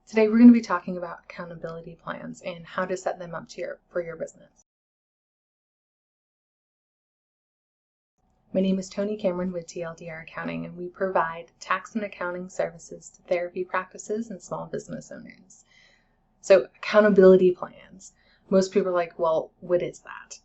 Today we're going to be talking about accountability plans and how to set them up for your business. My name is Toni Cameron with TLDR Accounting, and we provide tax and accounting services to therapy practices and small business owners. So accountability plans. Most people are like, well, what is that?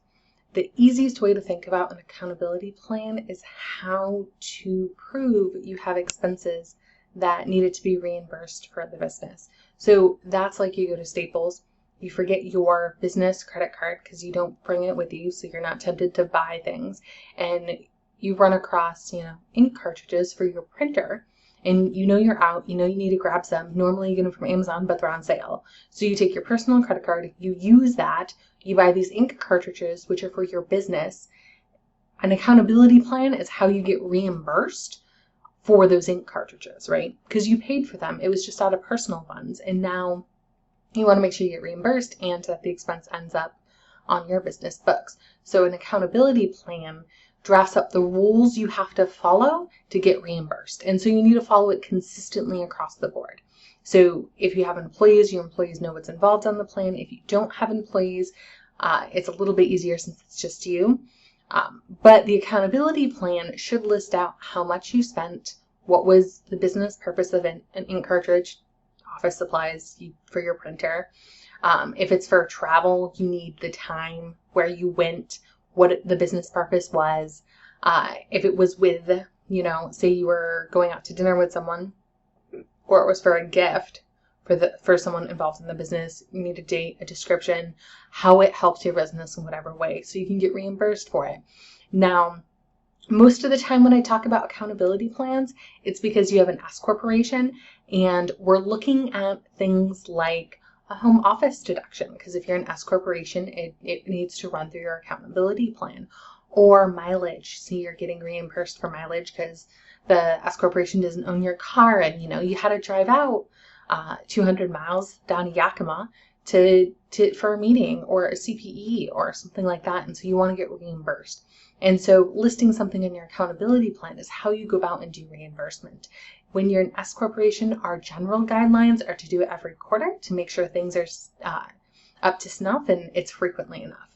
The easiest way to think about an accountability plan is how to prove you have expenses that needed to be reimbursed for the business. So that's like you go to Staples, you forget your business credit card because you don't bring it with you, so you're not tempted to buy things, and you run across, ink cartridges for your printer, and you're out, you need to grab some. Normally you get them from Amazon, but they're on sale. So you take your personal credit card, you use that, you buy these ink cartridges, which are for your business. An accountability plan is how you get reimbursed for those ink cartridges, right? Because you paid for them. It was just out of personal funds. And now you want to make sure you get reimbursed and that the expense ends up on your business books. So an accountability plan drafts up the rules you have to follow to get reimbursed. And so you need to follow it consistently across the board. So if you have employees, your employees know what's involved on the plan. If you don't have employees, it's a little bit easier since it's just you. But the accountability plan should list out how much you spent, what was the business purpose of an ink cartridge, office supplies for your printer. If it's for travel, you need the time, where you went, what the business purpose was. If it was with, say you were going out to dinner with someone, or it was for a gift for someone involved in the business, you need a date, a description, how it helps your business in whatever way, so you can get reimbursed for it. Now, most of the time when I talk about accountability plans, it's because you have an S corporation and we're looking at things like a home office deduction, because if you're an S corporation, it needs to run through your accountability plan. Or mileage, so you're getting reimbursed for mileage because the S corporation doesn't own your car, and you had to drive out 200 miles down to Yakima for a meeting or a CPE or something like that, and so you want to get reimbursed. And so listing something in your accountability plan is how you go about and do reimbursement. When you're an S corporation, our general guidelines are to do it every quarter to make sure things are up to snuff, and it's frequently enough.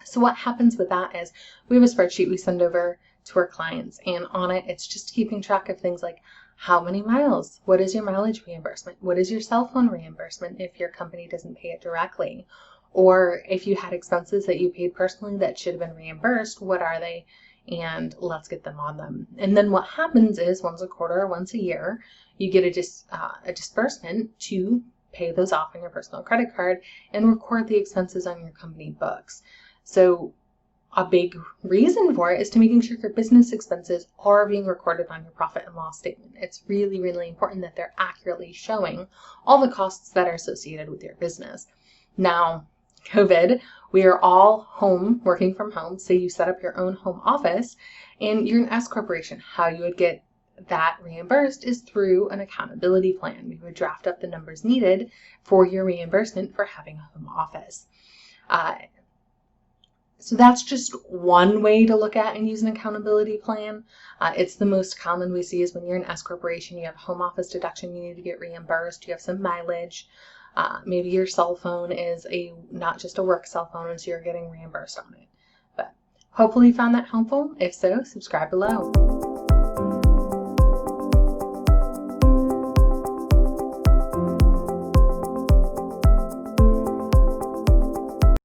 So what happens with that is we have a spreadsheet we send over to our clients, and on it, it's just keeping track of things like how many miles, what is your mileage reimbursement, what is your cell phone reimbursement if your company doesn't pay it directly, or if you had expenses that you paid personally that should have been reimbursed, what are they, and let's get them on them. And then what happens is once a quarter or once a year, you get a disbursement to pay those off on your personal credit card and record the expenses on your company books. So a big reason for it is to making sure your business expenses are being recorded on your profit and loss statement. It's really, really important that they're accurately showing all the costs that are associated with your business. Now, COVID, we are all home, working from home, so you set up your own home office and you're an S corporation. How you would get that reimbursed is through an accountability plan. We would draft up the numbers needed for your reimbursement for having a home office. So that's just one way to look at and use an accountability plan. It's the most common we see is when you're an S corporation, you have home office deduction, you need to get reimbursed, you have some mileage. Maybe your cell phone is not just a work cell phone, and so you're getting reimbursed on it. But hopefully you found that helpful. If so, subscribe below.